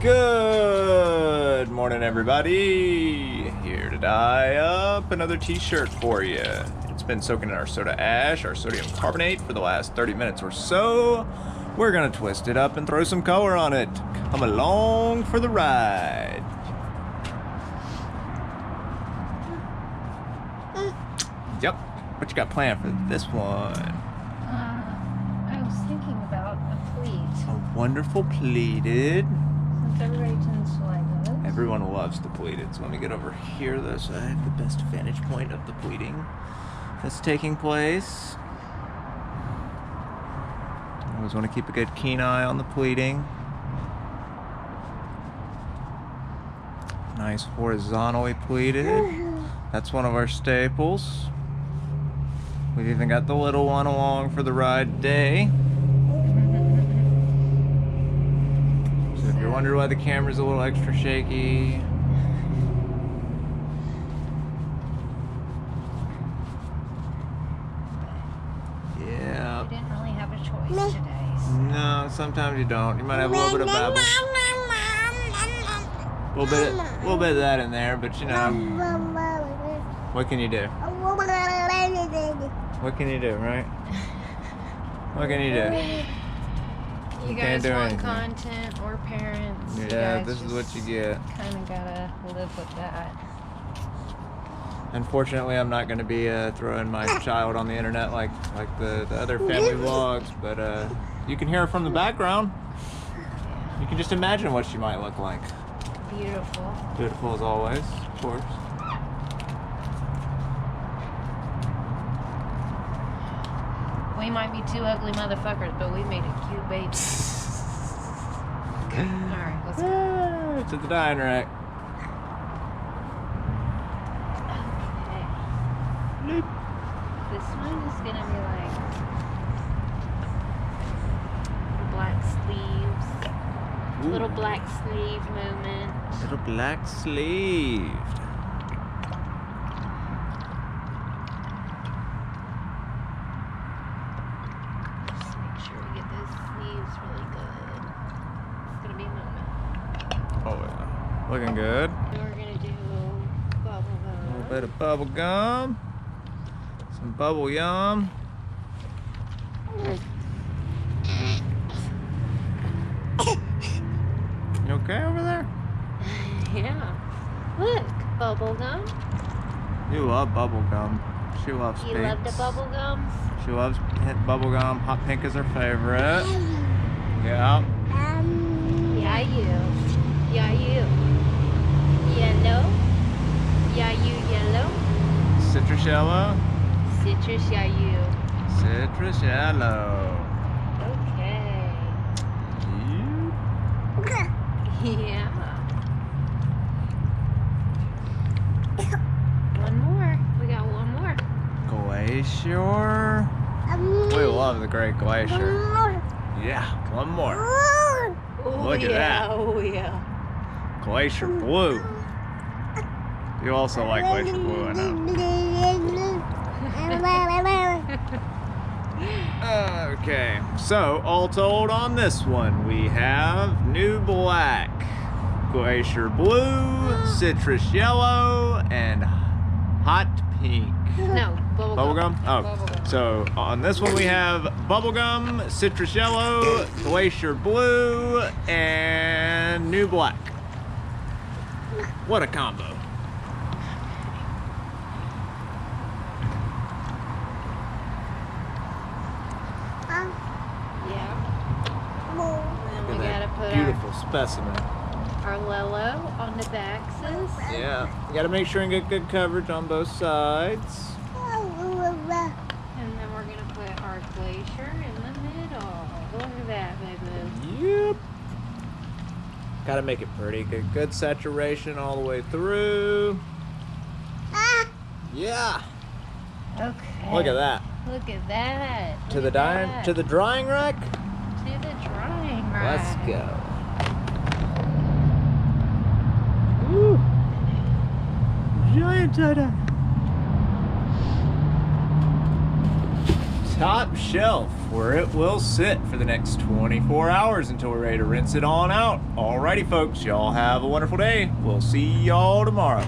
Good morning, everybody. Here to dye up another t-shirt for you. It's been soaking in our soda ash, our sodium carbonate, for the last 30 minutes or so. We're gonna twist it up and throw some color on it. Come along for the ride. Yep. What you got planned for this one? I was thinking about a pleat. A wonderful pleated. Since everybody tends to like those. Everyone loves the pleated, so let me get over here though so I have the best vantage point of the pleating that's taking place. Always want to keep a good keen eye on the pleating. Nice horizontally pleated. That's one of our staples. We've even got the little one along for the ride today. So if you're wondering why the camera's a little extra shaky, yeah. You didn't really have a choice today. So. No, sometimes you don't. You might have a little bit of babble. A little bit of that in there, but you know, what can you do? What can you do, right? What can you do? You guys want content or parents? Yeah, this is what you get. Kind of gotta live with that. Unfortunately, I'm not going to be throwing my child on the internet like the other family vlogs, but you can hear her from the background. You can just imagine what she might look like. Beautiful. Beautiful as always, of course. We might be two ugly motherfuckers, but we made a cute baby. Alright, let's go. To the dyeing rack. Okay. This one is gonna be like black sleeves. Ooh. Little black sleeve movement. Little black sleeved. Looking good. We're gonna do bubble gum. A little bit of bubble gum. Some bubble yum. You okay over there? Yeah. Look, bubble gum. You love bubble gum. She loves You pinks. love the bubble gums? She loves bubble gum. Hot pink is her favorite. Yeah. Yeah, you. Yeah, you. Yellow. Yeah, you yellow. Citrus yellow. Citrus, yeah, you. Citrus yellow. Okay. Yeah. One more. We got one more. Glacier. We love the Great Glacier. Yeah, one more. Oh, Look at that. Oh, yeah. Glacier Blue. You also like Glacier Blue, I know. Okay, so all told on this one, we have New Black, Glacier Blue, Citrus Yellow, and Hot Pink. No, bubblegum. Bubblegum? Oh, Bubblegum. So on this one we have Bubblegum, Citrus Yellow, Glacier Blue, and New Black. What a combo. Yeah. And Look we at gotta put that beautiful specimen. our Lello on the backsies. Yeah, you gotta make sure and get good coverage on both sides. And then we're gonna put our glacier in the middle. Look at that, baby. Yep. Gotta make it pretty. Good saturation all the way through. Yeah. Okay. Look at that. Look at that. To the drying rack. To the drying rack. Let's go. Woo. Giant tie-dye. top shelf where it will sit for the next 24 hours until we're ready to rinse it on out. Alrighty folks, y'all have a wonderful day. We'll see y'all tomorrow.